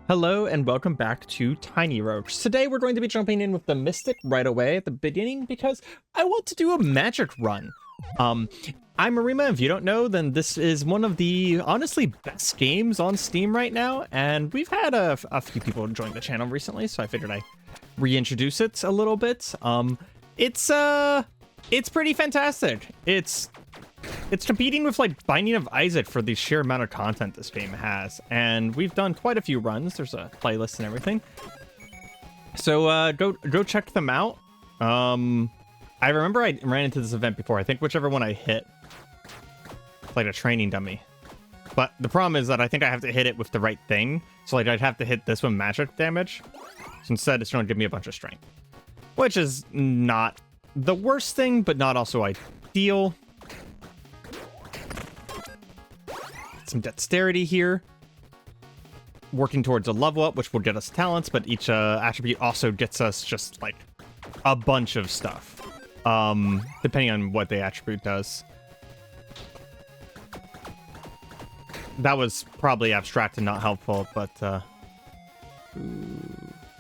Hello and welcome back to Tiny Rogues. Today we're going to be jumping in with the Mystic right away at the beginning because I want to do a magic run. I'm Areima. If you don't know, then this is one of the honestly best games on Steam right now, and we've had a few people join the channel recently, so I figured I'd reintroduce it a little bit. It's pretty fantastic. It's competing with like Binding of Isaac for the sheer amount of content this game has, and we've done quite a few runs. There's a playlist and everything, so go check them out. I remember I ran into this event before. I think whichever one I hit, like a training dummy, but the problem is that I think I have to hit it with the right thing. So like I'd have to hit this one magic damage. So instead, it's going to give me a bunch of strength, which is not the worst thing, but not also ideal. Some dexterity here, working towards a level up, which will get us talents, but each attribute also gets us just like a bunch of stuff, depending on what the attribute does. That was probably abstract and not helpful, but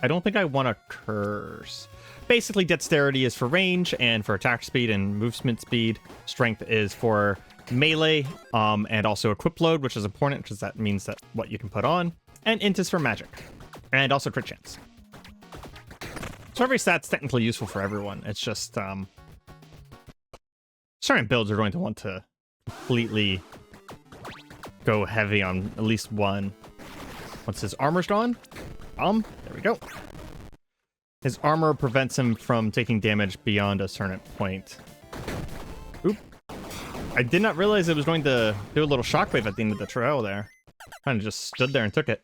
I don't think I want a curse. Basically, dexterity is for range and for attack speed and movement speed. Strength is for melee, and also equip load, which is important because that means that what you can put on, and int is for magic, and also crit chance. So every stat's technically useful for everyone. It's just certain builds are going to want to completely go heavy on at least one. Once his armor's gone, there we go. His armor prevents him from taking damage beyond a certain point. Oop. I did not realize it was going to do a little shockwave at the end of the trail there. Kind of just stood there and took it.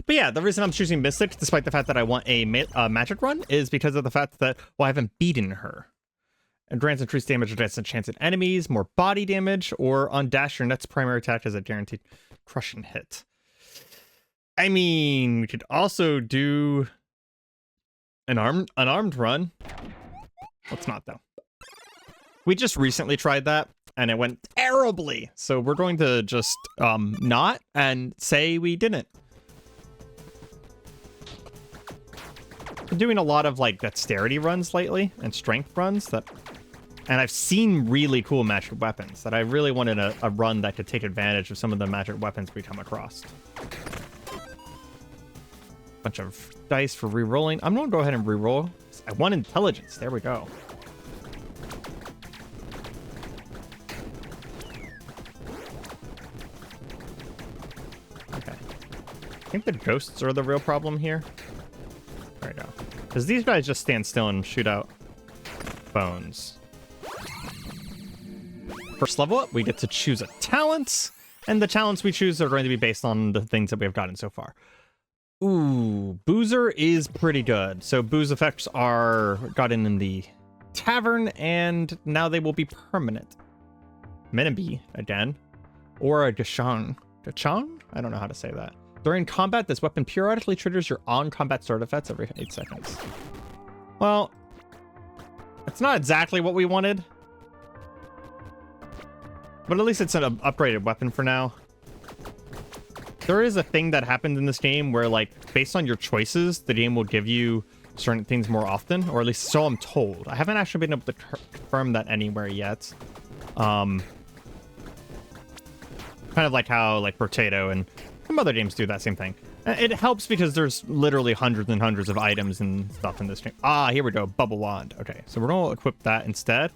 But yeah, the reason I'm choosing Mystic, despite the fact that I want a magic run, is because of the fact that, well, I haven't beaten her. And grants increased damage against enchanted enemies, more body damage, or on dash, your next primary attack is a guaranteed crushing hit. I mean, we could also do an unarmed run. Let's not, though. We just recently tried that, and it went terribly. So we're going to just not and say we didn't. Been doing a lot of like dexterity runs lately and strength runs and I've seen really cool magic weapons that I really wanted a run that could take advantage of some of the magic weapons we come across. Bunch of dice for re-rolling. I'm gonna go ahead and re-roll. I want intelligence. There we go. I think the ghosts are the real problem here. There we go. Because these guys just stand still and shoot out bones. First level up, we get to choose a talent, and the talents we choose are going to be based on the things that we have gotten so far. Ooh, Boozer is pretty good. So booze effects are gotten in the tavern, and now they will be permanent. Menabe, again. Or a Gashang. Gachang? I don't know how to say that. During combat, this weapon periodically triggers your on-combat sword effects every 8 seconds. Well, it's not exactly what we wanted. But at least it's an upgraded weapon for now. There is a thing that happens in this game where, like, based on your choices, the game will give you certain things more often, or at least so I'm told. I haven't actually been able to confirm that anywhere yet. Kind of like how, like, Potato and some other games do that same thing. It helps because there's literally hundreds and hundreds of items and stuff in this game. Ah, here we go. Bubble Wand. Okay, so we're going to equip that instead.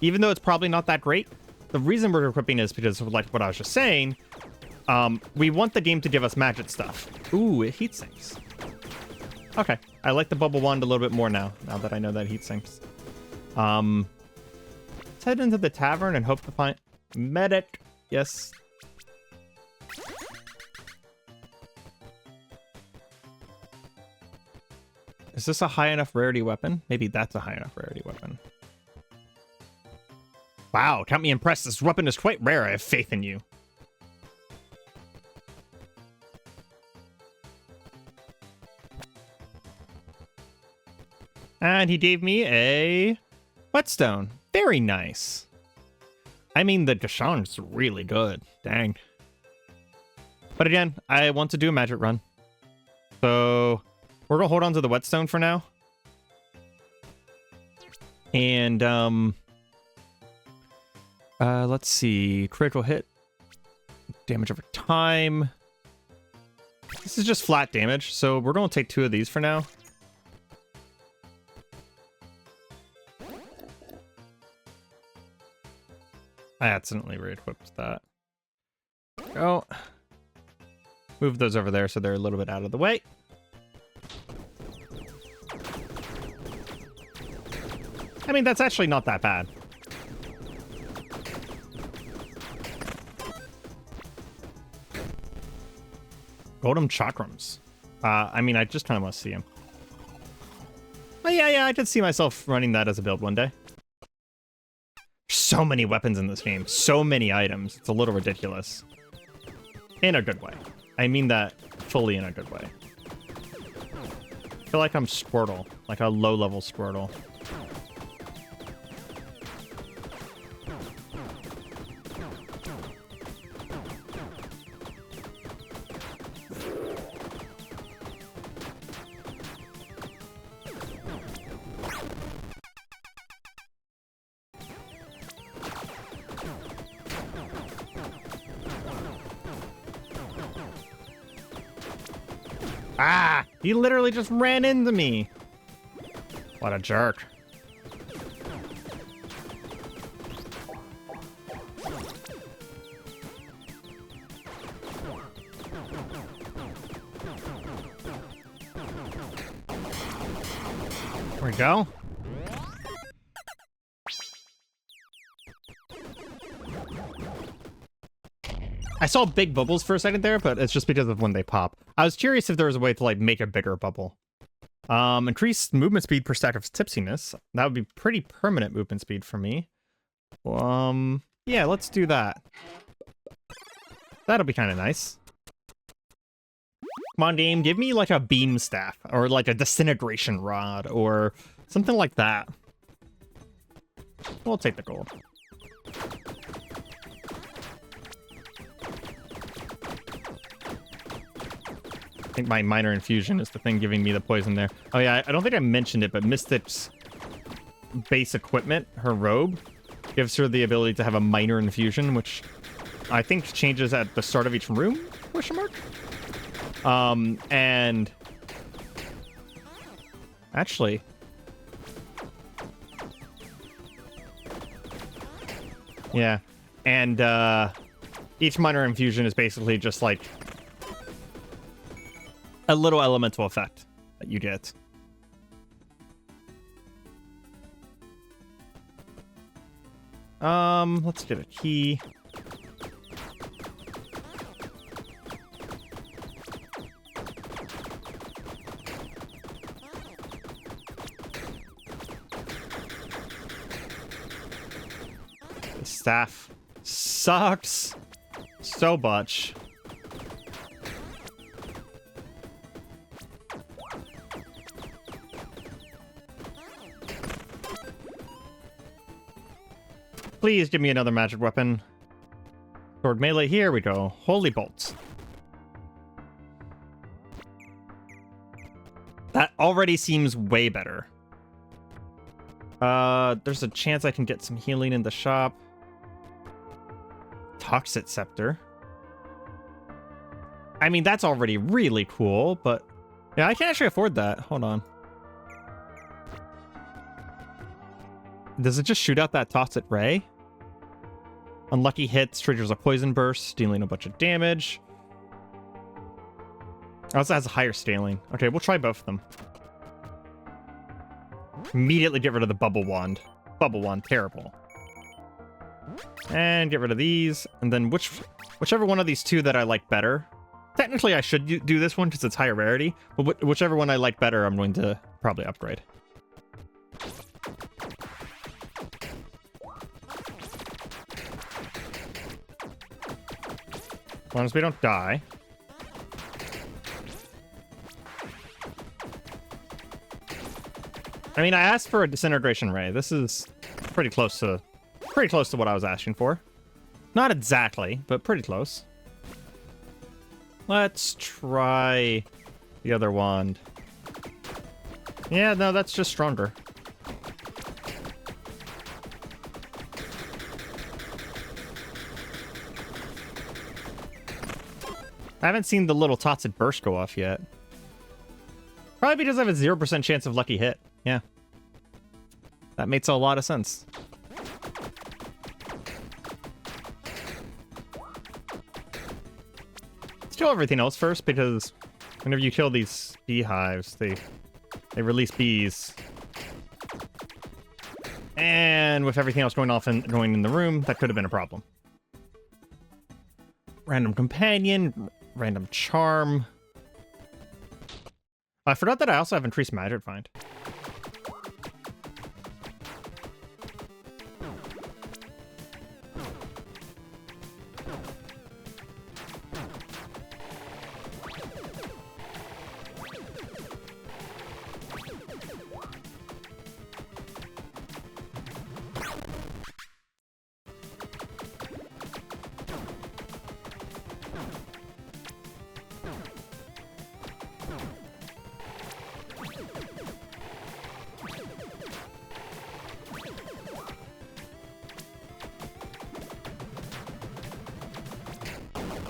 Even though it's probably not that great, the reason we're equipping is because of like what I was just saying. We want the game to give us magic stuff. Ooh, it heat sinks. Okay, I like the Bubble Wand a little bit more now that I know that heat sinks. Let's head into the tavern and hope to find medic. Yes. Is this a high enough rarity weapon? Maybe that's a high enough rarity weapon. Wow, count me impressed. This weapon is quite rare. I have faith in you. And he gave me a whetstone. Very nice. I mean, the Gashang's really good. Dang. But again, I want to do a magic run. So we're gonna hold on to the whetstone for now. And let's see. Critical hit. Damage over time. This is just flat damage, so we're gonna take 2 of these for now. I accidentally re-equipped that. Go. Move those over there so they're a little bit out of the way. I mean, that's actually not that bad. Golden chakrams. I mean, I just kind of want to see him. But yeah, I could see myself running that as a build one day. So many weapons in this game. So many items. It's a little ridiculous. In a good way. I mean that fully in a good way. I feel like I'm Squirtle. Like a low-level Squirtle. Ah! He literally just ran into me. What a jerk. There we go. I saw big bubbles for a second there, but it's just because of when they pop. I was curious if there was a way to like make a bigger bubble. Increased movement speed per stack of tipsiness. That would be pretty permanent movement speed for me. Yeah, let's do that. That'll be kind of nice. Come on, game, give me like a beam staff or like a disintegration rod or something like that. We'll take the gold. I think my minor infusion is the thing giving me the poison there. Oh yeah, I don't think I mentioned it, but Mystic's base equipment, her robe, gives her the ability to have a minor infusion, which I think changes at the start of each room, question mark? And actually, yeah, and each minor infusion is basically just like a little elemental effect that you get. Let's get a key. The staff sucks so much. Please give me another magic weapon. Sword melee, here we go. Holy bolts. That already seems way better. There's a chance I can get some healing in the shop. Toxic scepter. I mean, that's already really cool, but yeah, I can actually afford that. Hold on. Does it just shoot out that toxic ray? Unlucky hits triggers a poison burst, dealing a bunch of damage. It also has a higher scaling. Okay, we'll try both of them. Immediately get rid of the bubble wand. Bubble wand, terrible. And get rid of these. And then whichever one of these two that I like better. Technically, I should do this one because it's higher rarity. But whichever one I like better, I'm going to probably upgrade. As long as we don't die. I mean, I asked for a disintegration ray. This is pretty close to what I was asking for. Not exactly, but pretty close. Let's try the other wand. Yeah, no, that's just stronger. I haven't seen the little Totted burst go off yet. Probably because I have a 0% chance of lucky hit. Yeah. That makes a lot of sense. Let's kill everything else first, because whenever you kill these beehives, they release bees. And with everything else going off and going in the room, that could have been a problem. Random companion, random charm. I forgot that I also have increased magic find.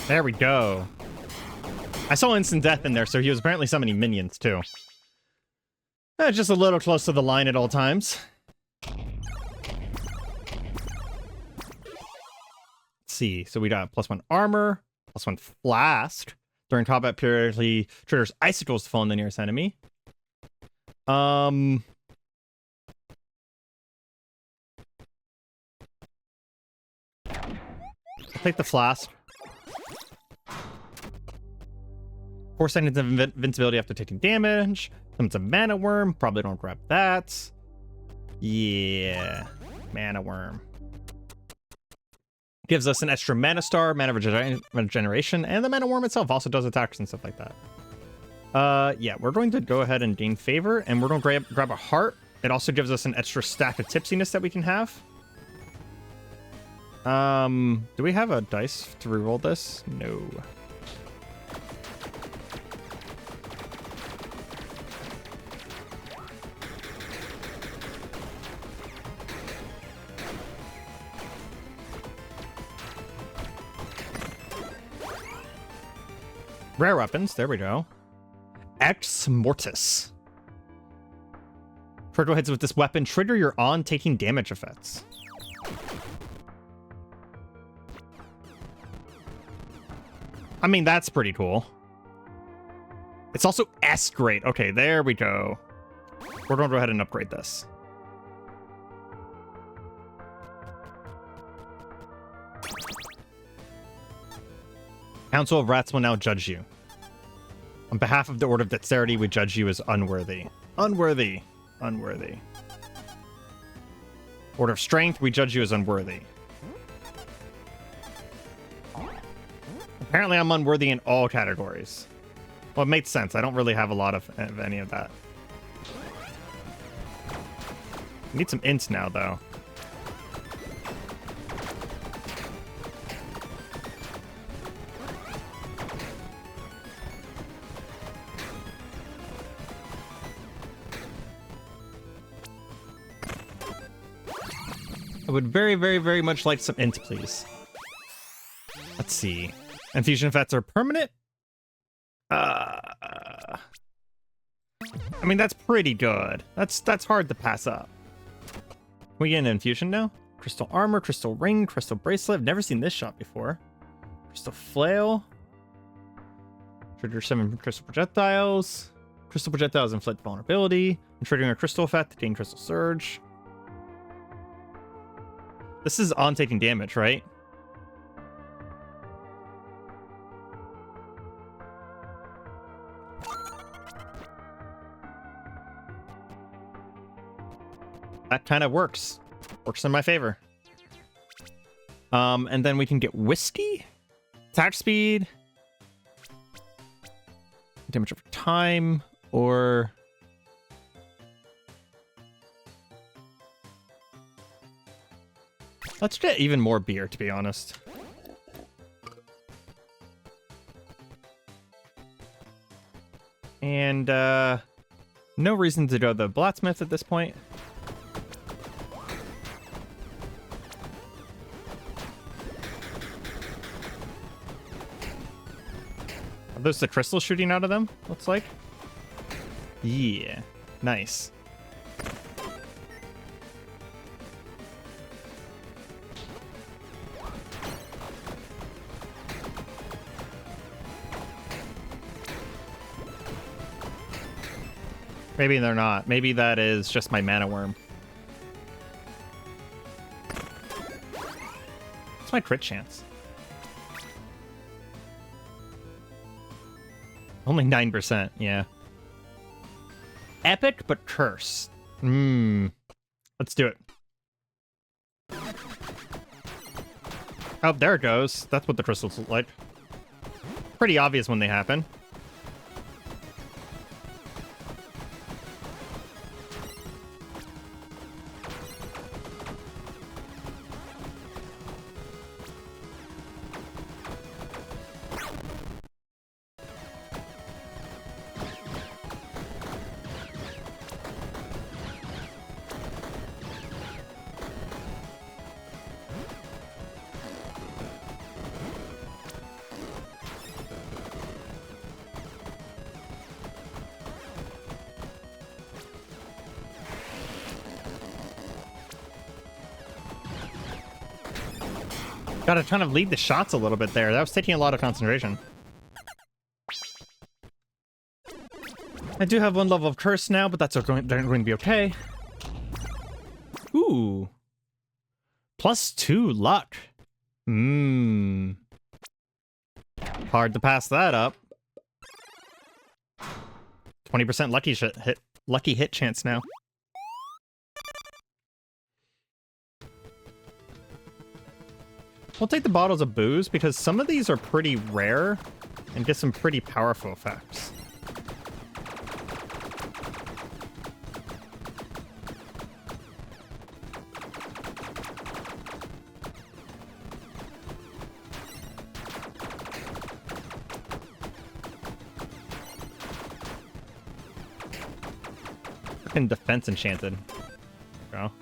There we go. I saw instant death in there, so he was apparently summoning minions, too. Just a little close to the line at all times. Let's see. So we got +1 armor, +1 flask. During combat, periodically triggers icicles to fall on the nearest enemy. I'll take the flask. 4 seconds of invincibility after taking damage. Summons a mana worm. Probably don't grab that. Yeah. Mana worm. Gives us an extra mana star, mana regeneration, and the mana worm itself also does attacks and stuff like that. Yeah, we're going to go ahead and gain favor, and we're going to grab a heart. It also gives us an extra stack of tipsiness that we can have. Do we have a dice to reroll this? No. Rare weapons, there we go. Ex Mortis. Critical hits with this weapon trigger your on taking damage effects. I mean, that's pretty cool. It's also S great. Okay, there we go. We're going to go ahead and upgrade this. Council of Rats will now judge you. On behalf of the Order of Dexterity, we judge you as unworthy. Unworthy. Unworthy. Order of Strength, we judge you as unworthy. Apparently I'm unworthy in all categories. Well, it makes sense. I don't really have a lot of any of that. Need some ints now, though. I would very, very, very much like some int, please. Let's see. Infusion effects are permanent? I mean, that's pretty good. That's hard to pass up. Can we get an infusion now? Crystal armor, crystal ring, crystal bracelet. I've never seen this shot before. Crystal flail. Trigger 7 crystal projectiles. Crystal projectiles inflict vulnerability. And triggering a crystal effect to gain crystal surge. This is on taking damage, right? That kind of works. Works in my favor. And then we can get whiskey, attack speed, damage over time, or let's get even more beer, to be honest. And no reason to go to the blacksmith at this point. Are those the crystals shooting out of them? Looks like. Yeah, nice. Maybe they're not. Maybe that is just my mana worm. What's my crit chance? Only 9%, yeah. Epic, but curse. Let's do it. Oh, there it goes. That's what the crystals look like. Pretty obvious when they happen. Gotta kind of lead the shots a little bit there. That was taking a lot of concentration. I do have one level of curse now, but that's going to be okay. Ooh. +2 luck. Hard to pass that up. 20% lucky hit chance now. We'll take the bottles of booze because some of these are pretty rare and get some pretty powerful effects. Fucking defense enchanted. There we go.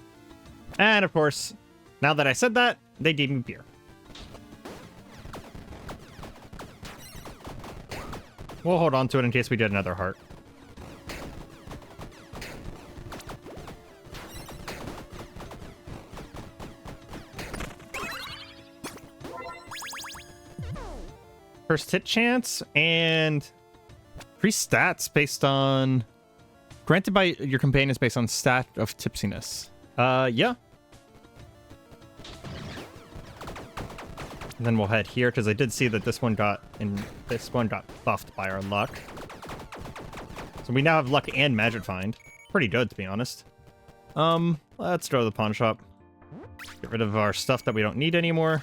And of course, now that I said that, they gave me beer. We'll hold on to it in case we get another heart. First hit chance and increased stats based on... Granted by your companions based on stat of tipsiness. Yeah. And then we'll head here, because I did see that this one got buffed by our luck. So we now have luck and magic find. Pretty good, to be honest. Let's go to the pawn shop. Get rid of our stuff that we don't need anymore.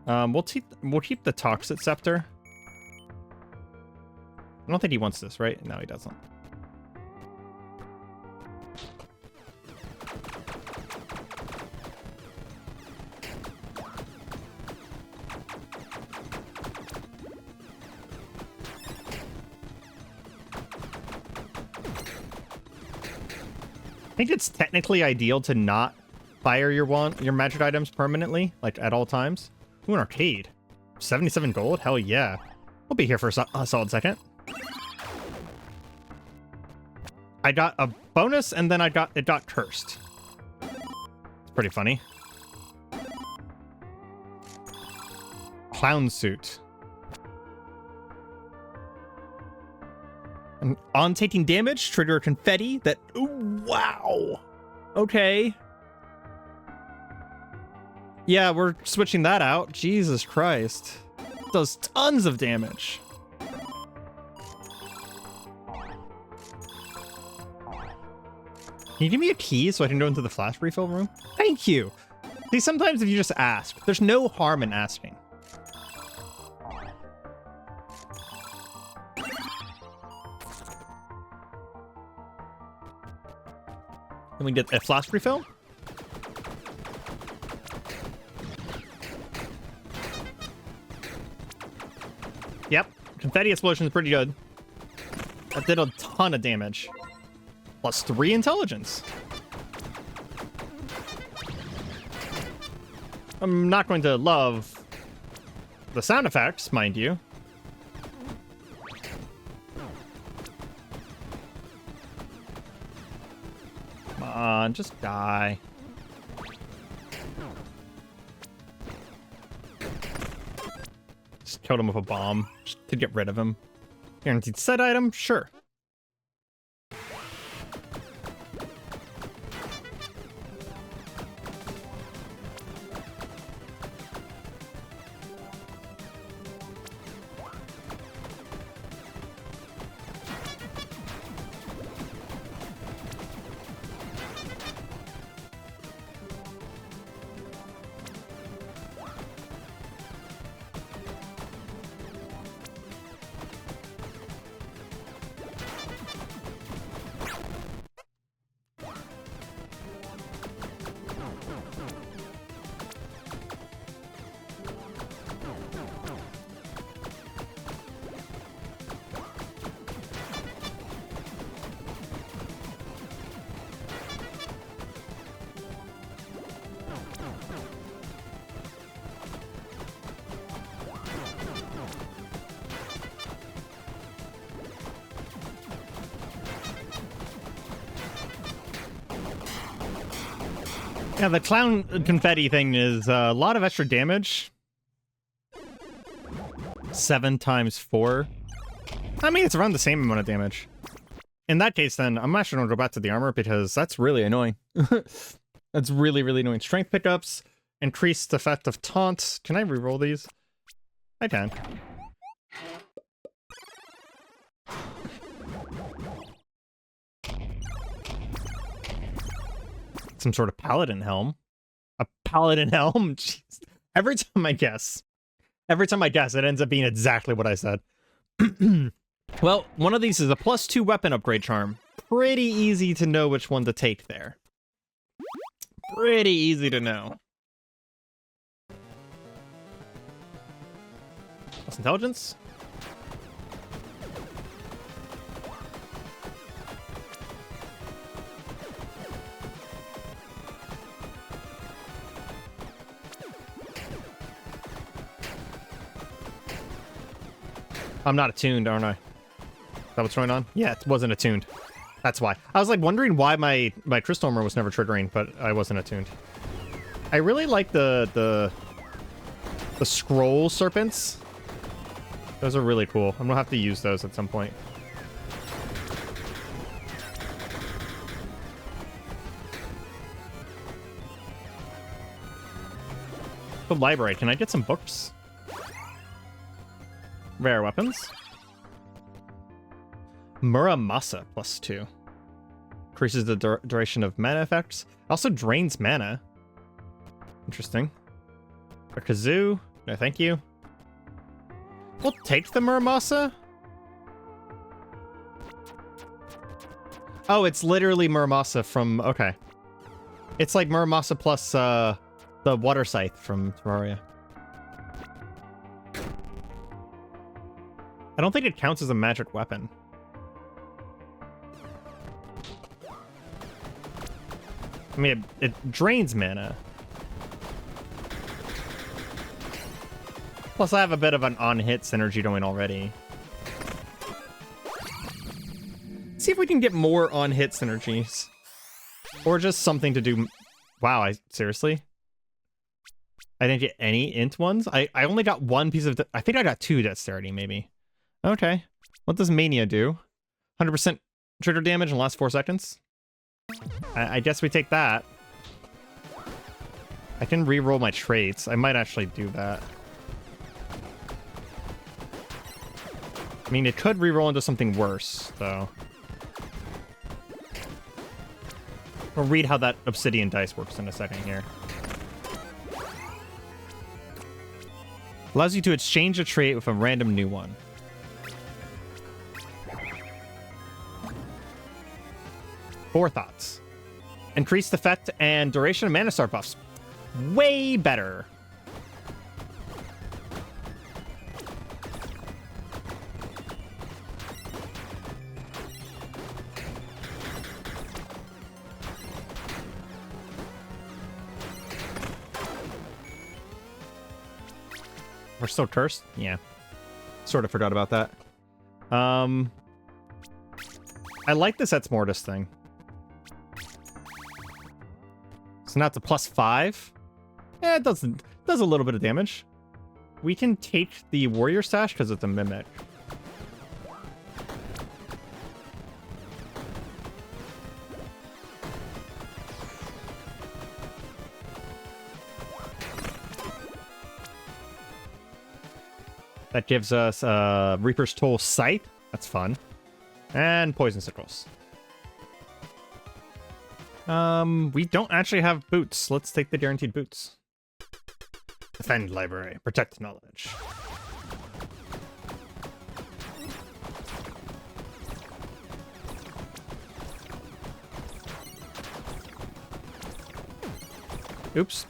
We'll keep the Toxic Scepter. I don't think he wants this, right? No, he doesn't. I think it's technically ideal to not fire your magic items permanently, like at all times. Ooh, an arcade. 77 gold? Hell yeah. We'll be here for a solid second. I got a bonus and then it got cursed. It's pretty funny. Clown suit. And on taking damage, trigger confetti that... Ooh, wow! Okay. Yeah, we're switching that out. Jesus Christ. Does tons of damage. Can you give me a key so I can go into the flash refill room? Thank you! See, sometimes if you just ask, there's no harm in asking. Can we get a flash refill? Yep. Confetti explosion is pretty good. That did a ton of damage. Plus 3 intelligence. I'm not going to love the sound effects, mind you. Come on, just die. Just killed him with a bomb, just to get rid of him. Guaranteed set item? Sure. Yeah, the clown confetti thing is a lot of extra damage. 7 times 4. I mean, it's around the same amount of damage. In that case, then, I'm actually going to go back to the armor because that's really annoying. That's really, really annoying. Strength pickups, increased effect of taunt. Can I reroll these? I can. Some sort of paladin helm. A paladin helm? Jeez. Every time I guess, it ends up being exactly what I said. Well, one of these is a +2 weapon upgrade charm. Pretty easy to know which one to take there. Pretty easy to know. Plus intelligence. I'm not attuned, aren't I? Is that what's going on? Yeah, it wasn't attuned. That's why. I was like wondering why my crystal armor was never triggering, but I wasn't attuned. I really like the scroll serpents. Those are really cool. I'm gonna have to use those at some point. The library. Can I get some books? Rare weapons. Muramasa +2. Increases the duration of mana effects. Also drains mana. Interesting. A kazoo. No, thank you. We'll take the Muramasa. Oh, it's literally Muramasa from... Okay. It's like Muramasa plus the water scythe from Terraria. I don't think it counts as a magic weapon. I mean, it drains mana. Plus, I have a bit of an on-hit synergy going already. Let's see if we can get more on-hit synergies. Or just something to do... Wow, seriously? I didn't get any int ones? I only got one piece of... I think I got 2 dexterity, maybe. Okay. What does Mania do? 100% trigger damage in the last 4 seconds? I guess we take that. I can re-roll my traits. I might actually do that. I mean, it could re-roll into something worse, though. We'll read how that obsidian dice works in a second here. Allows you to exchange a trait with a random new one. Forethoughts. Increased effect and duration of mana star buffs. Way better. we're still cursed? Yeah. Sort of forgot about that. I like this Etz Mortis thing. So now it's a +5. Yeah, it does a little bit of damage. We can take the warrior stash because it's a mimic. That gives us Reaper's Toll Scythe. That's fun. And Poison Sickles. We don't actually have boots. Let's take the guaranteed boots. Defend library. Protect knowledge. Oops.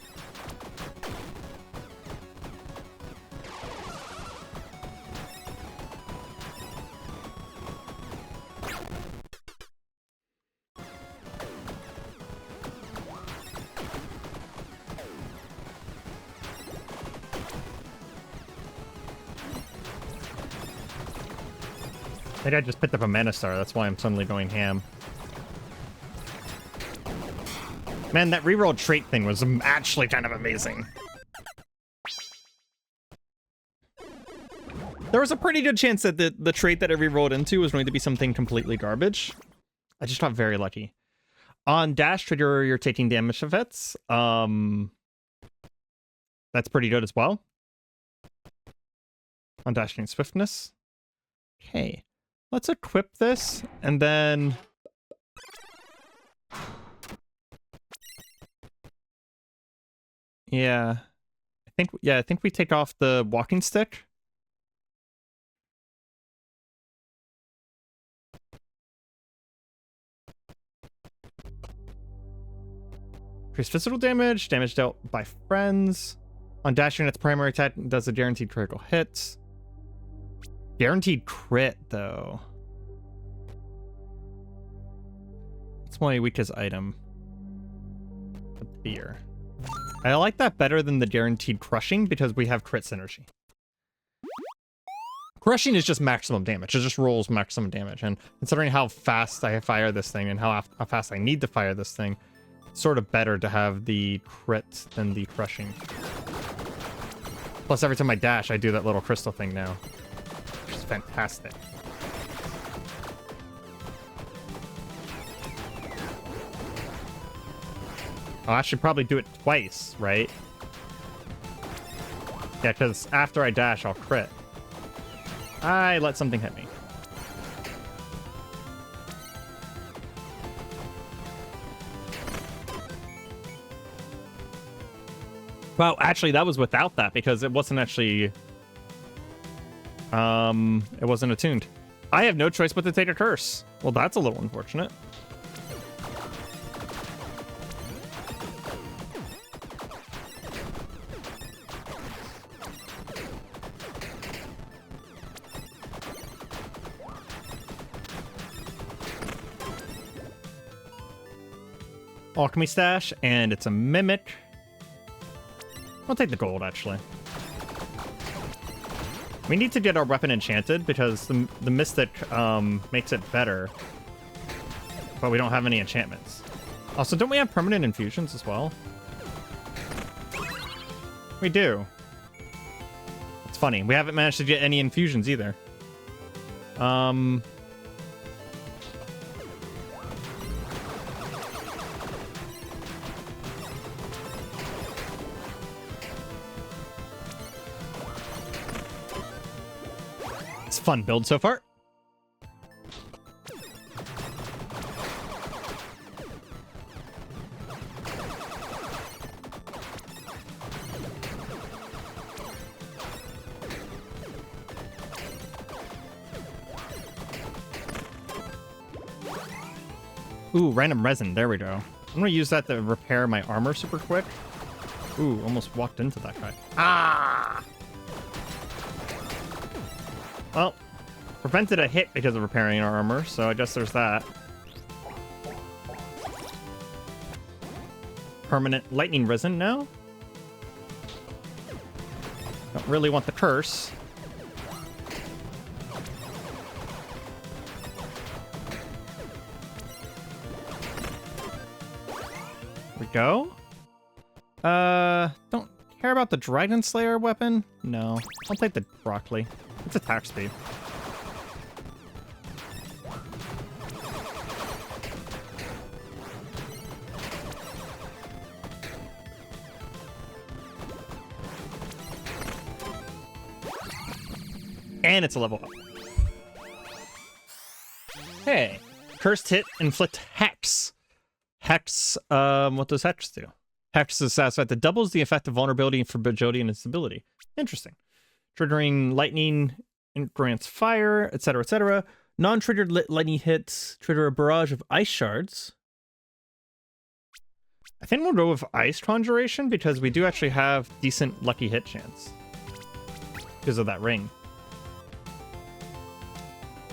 I think I just picked up a Mana Star, that's why I'm suddenly going ham. Man, that reroll trait thing was actually kind of amazing. There was a pretty good chance that the trait that I rerolled into was going to be something completely garbage. I just got very lucky. On dash trigger, you're taking damage effects. That's pretty good as well. On dashing swiftness. Okay. Let's equip this, and then... Yeah. I think we take off the walking stick. Increase physical damage, damage dealt by friends. On dashing, its primary attack does a guaranteed critical hit. Guaranteed crit, though. It's my weakest item. Fear. I like that better than the guaranteed crushing because we have crit synergy. Crushing is just maximum damage. It just rolls maximum damage. And considering how fast I fire this thing and how fast I need to fire this thing, it's sort of better to have the crit than the crushing. Plus, every time I dash, I do that little crystal thing now. Which is fantastic. I should probably do it twice, right? Yeah, because after I dash, I'll crit. I let something hit me. Well, actually, that was without that because it wasn't actually... it wasn't attuned. I have no choice but to take a curse. Well, that's a little unfortunate. Alchemy stash, and it's a mimic. I'll take the gold, actually. We need to get our weapon enchanted because the mystic makes it better, but we don't have any enchantments. Also, don't we have permanent infusions as well? We do. It's funny. We haven't managed to get any infusions either. Fun build so far. Ooh, random resin. There we go. I'm gonna use that to repair my armor super quick. Ooh, almost walked into that guy. Ah! Well, prevented a hit because of repairing our armor, so I guess there's that. Permanent lightning resin now. Oh, really want the curse. There we go. Don't care about the Dragon Slayer weapon. No, I'll take the broccoli. It's attack speed. And it's a level up. Hey, cursed hit, inflict hex. Hex, what does hex do? Hex is satisfied that doubles the effect of vulnerability for fragility and instability. Interesting. Triggering lightning grants fire, etc., etc. Non-triggered lightning hits trigger a barrage of ice shards. I think we'll go with ice conjuration because we do actually have decent lucky hit chance because of that ring.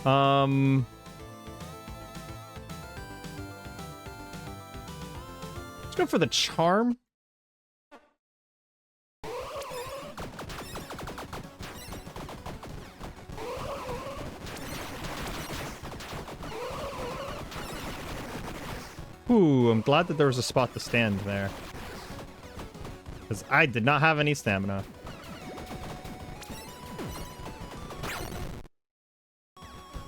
Let's go for the charm. Ooh, I'm glad that there was a spot to stand there, because I did not have any stamina.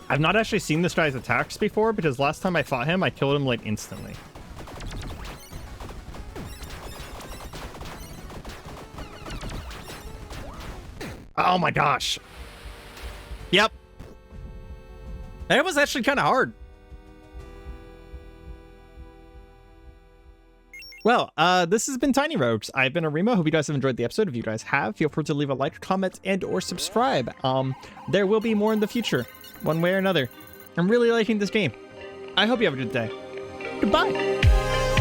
I've not actually seen this guy's attacks before, because last time I fought him, I killed him, like, instantly. Oh my gosh. Yep. That was actually kind of hard. Well, this has been Tiny Rogues. I've been Areima. Hope you guys have enjoyed the episode. If you guys have, feel free to leave a like, comment, and or subscribe. There will be more in the future, one way or another. I'm really liking this game. I hope you have a good day. Goodbye.